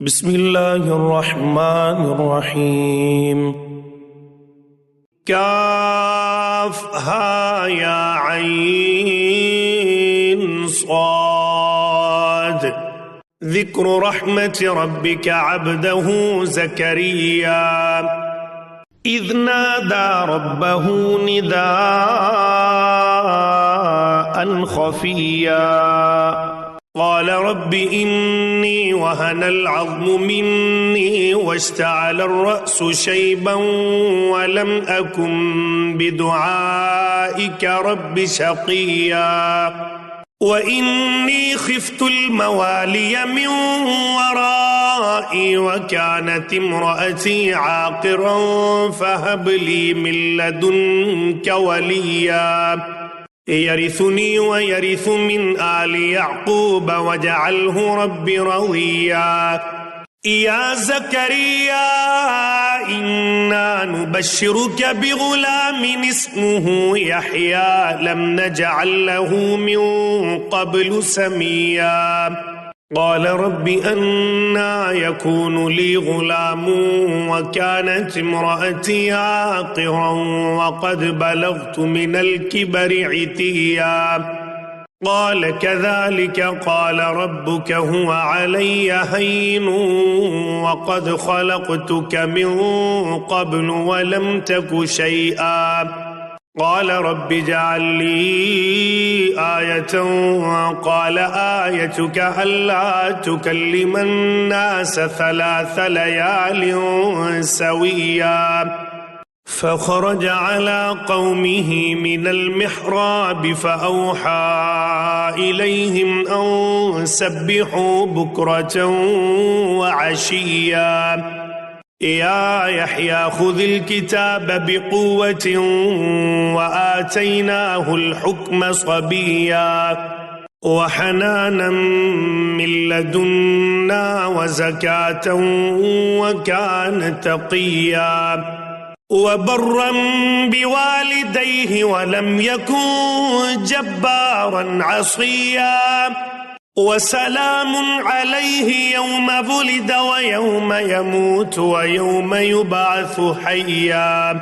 بسم الله الرحمن الرحيم. كافها يا عين صاد. ذكر رحمة ربك عبده زكريا إذ نادى ربه نداء خفيا قال رب إني وهن العظم مني واشتعل الرأس شيبا ولم أكن بدعائك رب شقيا وإني خفت الموالي من ورائي وكانت امرأتي عاقرا فهب لي من لدنك وليا يرثني ويرث من آل يعقوب واجعله رب رضيا يا زكريا إنا نبشرك بغلام اسمه يحيى لم نجعل له من قبل سميا قال رب أنى يكون لي غلام وكانت امرأتي عاقرا وقد بلغت من الكبر عتيا قال كذلك قال ربك هو علي هين وقد خلقتك من قبل ولم تك شيئا قال رب اجعل لي آية قال آيتك ألا تكلم الناس 3 ليال سويا فخرج على قومه من المحراب فأوحى إليهم أن سبحوا بكرة وعشيا يا يحيى خذ الكتاب بقوة وآتيناه الحكم صبيا وحنانا من لدنا وزكاة وكان تقيا وبرا بوالديه ولم يكن جبارا عصيا وسلام عليه يوم ولد ويوم يموت ويوم يبعث حيا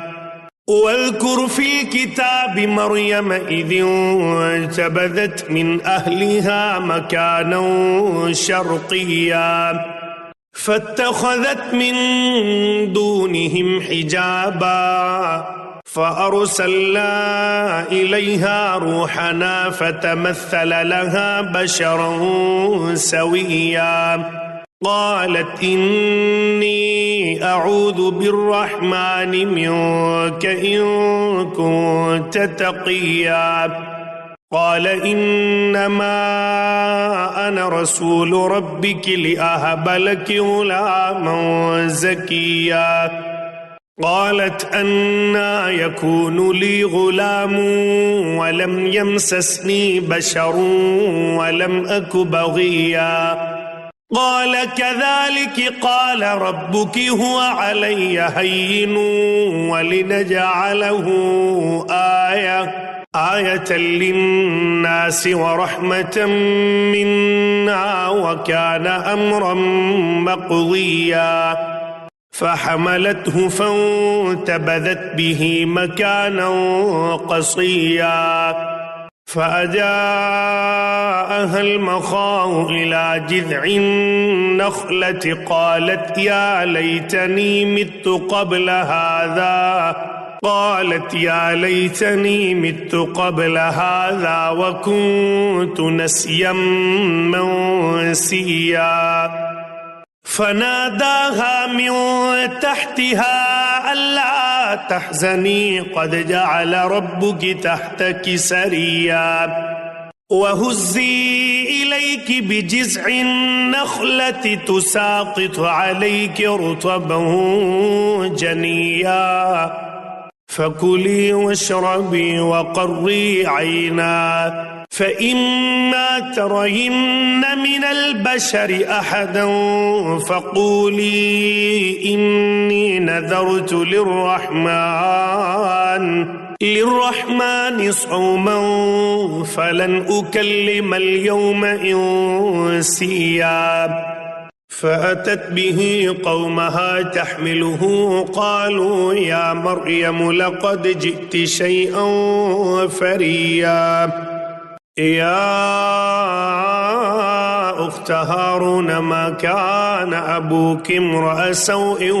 واذكر في الكتاب مريم إذ انتبذت من أهلها مكانا شرقيا فاتخذت من دونهم حجابا فأرسلنا إليها روحنا فتمثل لها بشرا سويا قالت إني أعوذ بالرحمن منك إن كنت تقيا قال إنما أنا رسول ربك لأهب لك غلاما زكيا قالت أنى يكون لي غلام ولم يمسسني بشر ولم أك بغيا قال كذلك قال ربك هو علي هين ولنجعله آية للناس ورحمة منا وكان أمرا مقضيا فحملته فانتبذت به مكانا قصيا فأجاءها المخاض إلى جذع النخلة قالت يا ليتني مت قبل هذا وكنت نسيا منسيا فناداها من تحتها ألا تحزني قد جعل ربك تحتك سريا وهزي إليك بجذع النخلة تساقط عليك رطبا جنيا فكلي واشربي وقري عينا فإما ترين من البشر أحدا فقولي إني نذرت للرحمن صوما فلن أكلم اليوم إنسيا فأتت به قومها تحمله قالوا يا مريم لقد جئت شيئا فريا يا أخت هارون ما كان أبوك امرأ سوء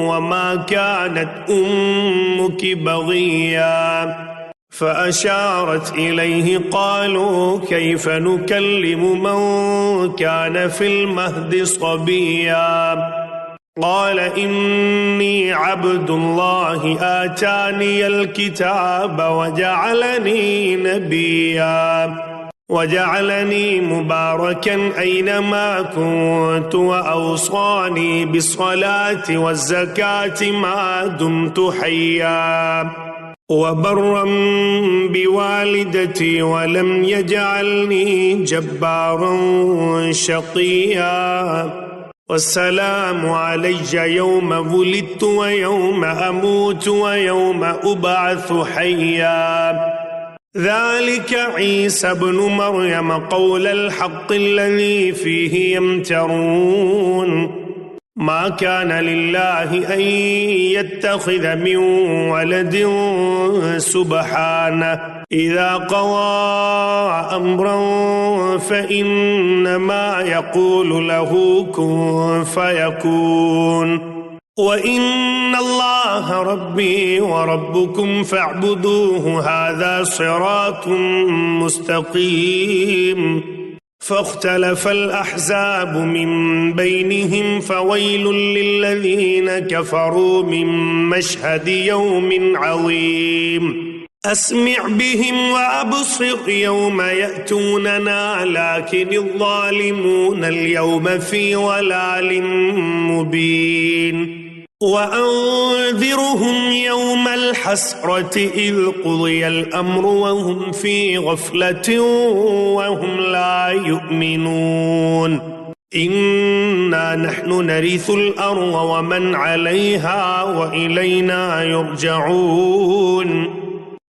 وما كانت أمك بغيا فأشارت إليه قالوا كيف نكلم من كان في المهد صبيا قال إني عبد الله آتاني الكتاب وجعلني نبيا وجعلني مباركا أينما كنت وأوصاني بالصلاة والزكاة ما دمت حيا وبرا بوالدتي ولم يجعلني جبارا شقيا والسلام علي يوم ولدت ويوم أموت ويوم أبعث حيا ذلك عيسى ابن مريم قول الحق الذي فيه يمترون ما كان لله أن يتخذ من ولد سبحانه إذا قضى أمرا فإنما يقول له كن فيكون وإن الله ربي وربكم فاعبدوه هذا صراط مستقيم فاختلف الأحزاب من بينهم فويل للذين كفروا من مشهد يوم عظيم أسمع بهم وأبصر يوم يأتوننا لكن الظالمون اليوم في ضلال مبين وأنذرهم يوم الحسرة إذ قضي الأمر وهم في غفلة وهم لا يؤمنون إنا نحن نرث الأرض ومن عليها وإلينا يرجعون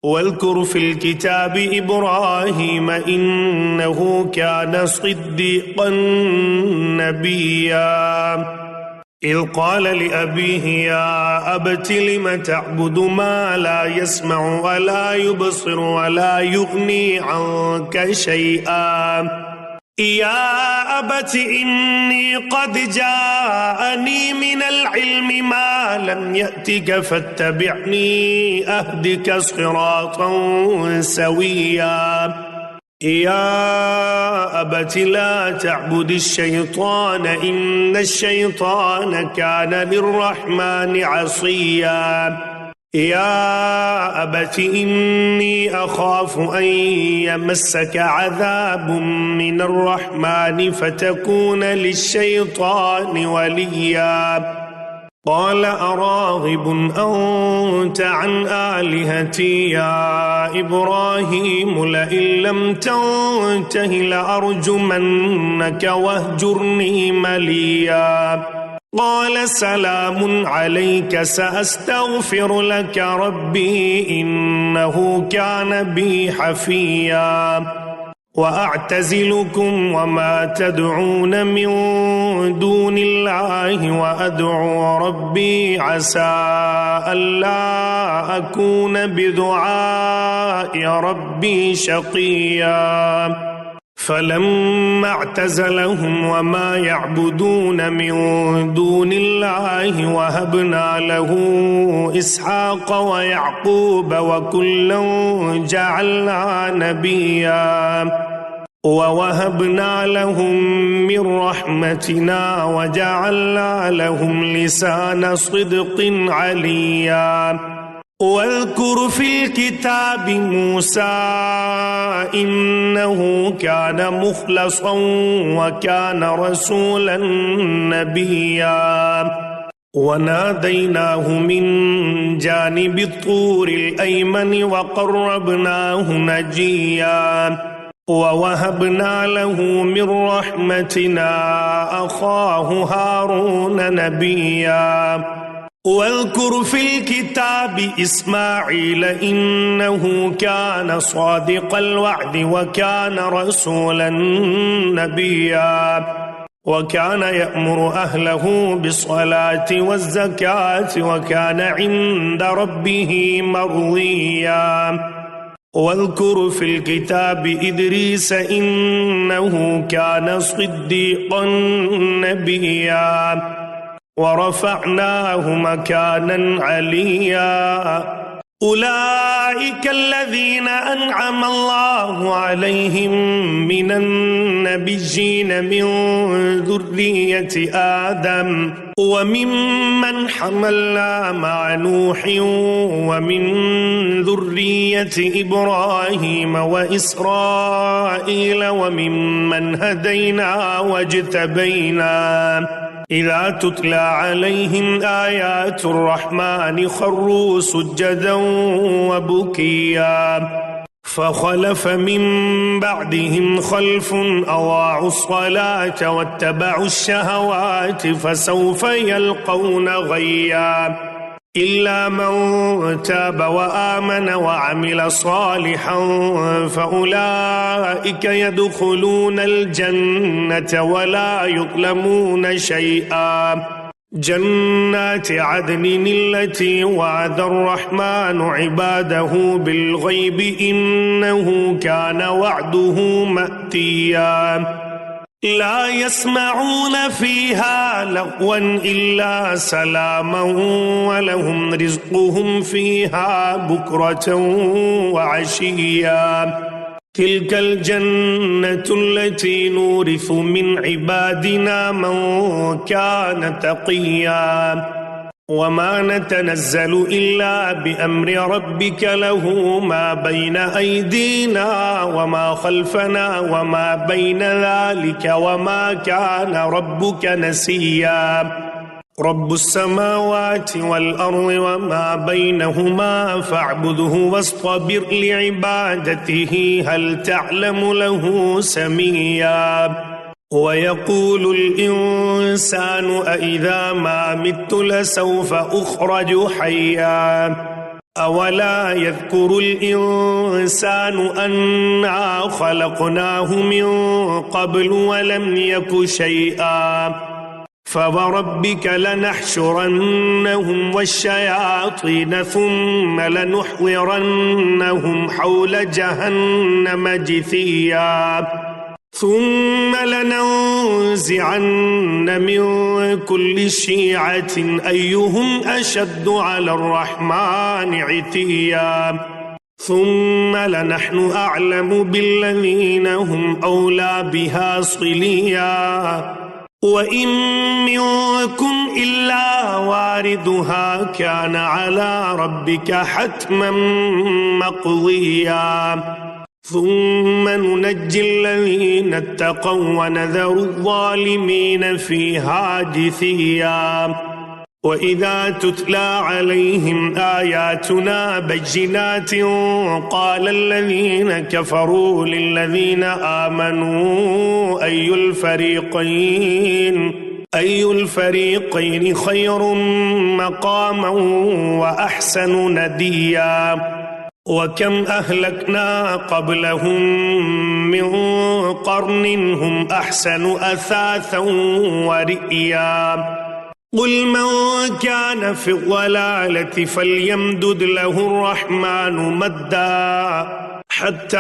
واذكر في الكتاب إبراهيم إنه كان صديقا نبيا إذ قال لأبيه يا أبت لم تعبد ما لا يسمع ولا يبصر ولا يغني عنك شيئا يا أبت إني قد جاءني من العلم ما لم يأتك فاتبعني أهدك صراطا سويا يا أبت لا تعبد الشيطان إن الشيطان كان للرحمن عصيا يا أبت إني أخاف أن يمسك عذاب من الرحمن فتكون للشيطان وليا قال أراغب أنت عن آلهتي يا إبراهيم لئن لم تنته لأرجمنك واهجرني مليا قال سلام عليك سأستغفر لك ربي إنه كان بي حفيا وأعتزلكم وما تدعون من دون الله وأدعو ربي عسى ألا أكون بدعاء ربي شقيا فلما اعتزلهم وما يعبدون من دون الله وهبنا له إسحاق ويعقوب وكلا جعلنا نبيا ووهبنا لهم من رحمتنا وجعلنا لهم لسان صدق عليا واذكر في الكتاب موسى إنه كان مخلصا وكان رسولا نبيا وناديناه من جانب الطور الأيمن وقربناه نجيا ووهبنا له من رحمتنا أخاه هارون نبيا واذكر في الكتاب إسماعيل إنه كان صادق الوعد وكان رسولا نبيا وكان يأمر أهله بالصلاة والزكاة وكان عند ربه مرضيا واذكر في الكتاب إدريس إنه كان صديقا نبيا ورفعناه مكانا عليا أولئك الذين أنعم الله عليهم من النبيين من ذرية آدم وممن حملنا مع نوح ومن ذرية إبراهيم وإسرائيل وممن هدينا واجتبينا إذا تتلى عليهم آيات الرحمن خروا سجدا وبكيا فخلف من بعدهم خلف أضاعوا الصلاة واتبعوا الشهوات فسوف يلقون غيا إلا من تاب وآمن وعمل صالحا فأولئك يدخلون الجنة ولا يظلمون شيئا جنات عدن التي وعد الرحمن عباده بالغيب إنه كان وعده مأتيا لا يسمعون فيها لغوا إلا سلاما ولهم رزقهم فيها بكرة وعشيا تلك الجنة التي نورث من عبادنا من كان تقيا وما نتنزل إلا بأمر ربك له ما بين أيدينا وما خلفنا وما بين ذلك وما كان ربك نسيا رب السماوات والأرض وما بينهما فاعبده واصطبر لعبادته هل تعلم له سميا ويقول الإنسان أإذا ما مت لسوف أخرج حيا أولا يذكر الإنسان أنا خلقناه من قبل ولم يك شيئا فوربك لنحشرنهم والشياطين ثم لنحضرنهم حول جهنم جثيا ثم لننزعن من كل شيعة أيهم أشد على الرحمن عتيا ثم لنحن أعلم بالذين هم أولى بها صليا وإن منكم إلا واردها كان على ربك حتما مقضيا ثم ننجي الذين اتقوا ونذر الظالمين فيها جثيا وإذا تتلى عليهم آياتنا بينات قال الذين كفروا للذين آمنوا أي الفريقين خير مقاما وأحسن نديا وكم أهلكنا قبلهم من قرن هم أحسن أثاثا ورئيا قل من كان في الضلالة فليمدد له الرحمن مدا حتى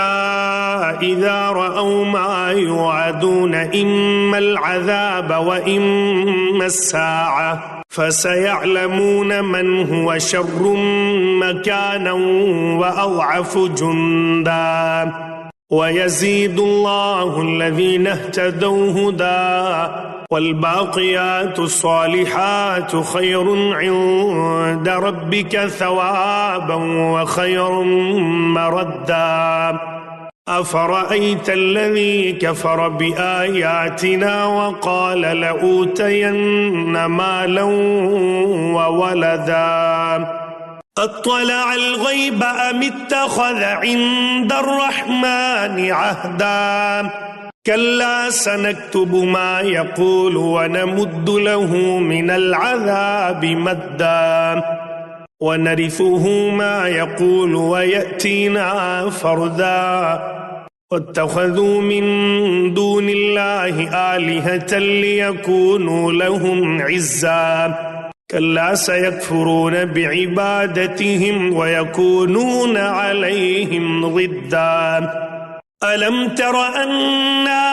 إذا رأوا ما يوعدون إما العذاب وإما الساعة فسيعلمون من هو شر مكانا وأضعف جندا ويزيد الله الذين اهتدوا هدى والباقيات الصالحات خير عند ربك ثوابا وخير مردا أفرأيت الذي كفر بآياتنا وقال لأوتين مالا وولدا أطلع الغيب أم اتخذ عند الرحمن عهدا كلا سنكتب ما يقول ونمد له من العذاب مدا ونرثه ما يقول ويأتينا فردا واتخذوا من دون الله آلهة ليكونوا لهم عزا كلا سيكفرون بعبادتهم ويكونون عليهم ضدا ألم تر أنا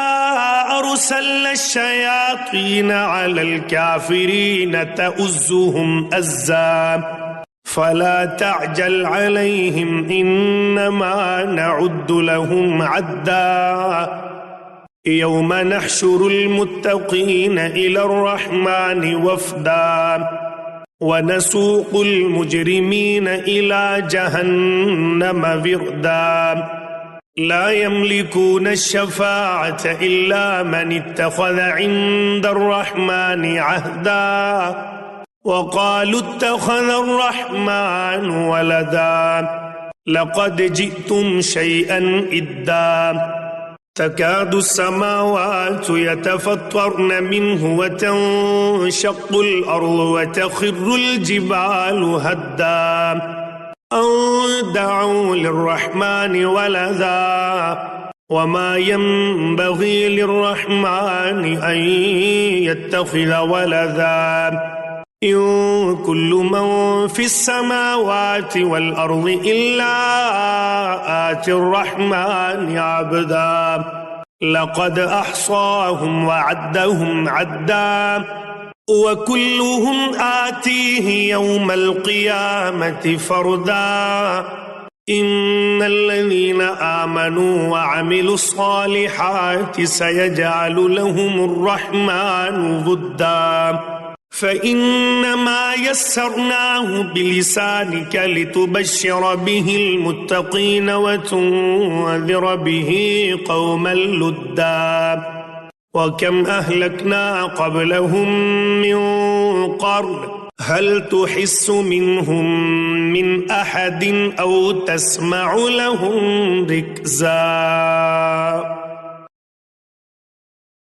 أرسلنا الشياطين على الكافرين تؤزهم أزا فلا تعجل عليهم إنما نعد لهم عدا يوم نحشر المتقين إلى الرحمن وفدا ونسوق المجرمين إلى جهنم وردا لا يملكون الشفاعة إلا من اتخذ عند الرحمن عهدا وقالوا اتخذ الرحمن ولدا لقد جئتم شيئا إدا تكاد السماوات يتفطرن منه وتنشق الأرض وتخر الجبال هدا أن دعوا للرحمن ولدا وما ينبغي للرحمن أن يتخذ ولدا إن كل من في السماوات والأرض إلا آتي الرحمن عبدا لقد أحصاهم وعدهم عدا وكلهم آتيه يوم القيامة فردا إن الذين آمنوا وعملوا الصالحات سيجعل لهم الرحمن ودا فإنما يسرناه بلسانك لتبشر به المتقين وتنذر به قوما لدا وكم أهلكنا قبلهم من قرن هل تحس منهم من أحد أو تسمع لهم ركزا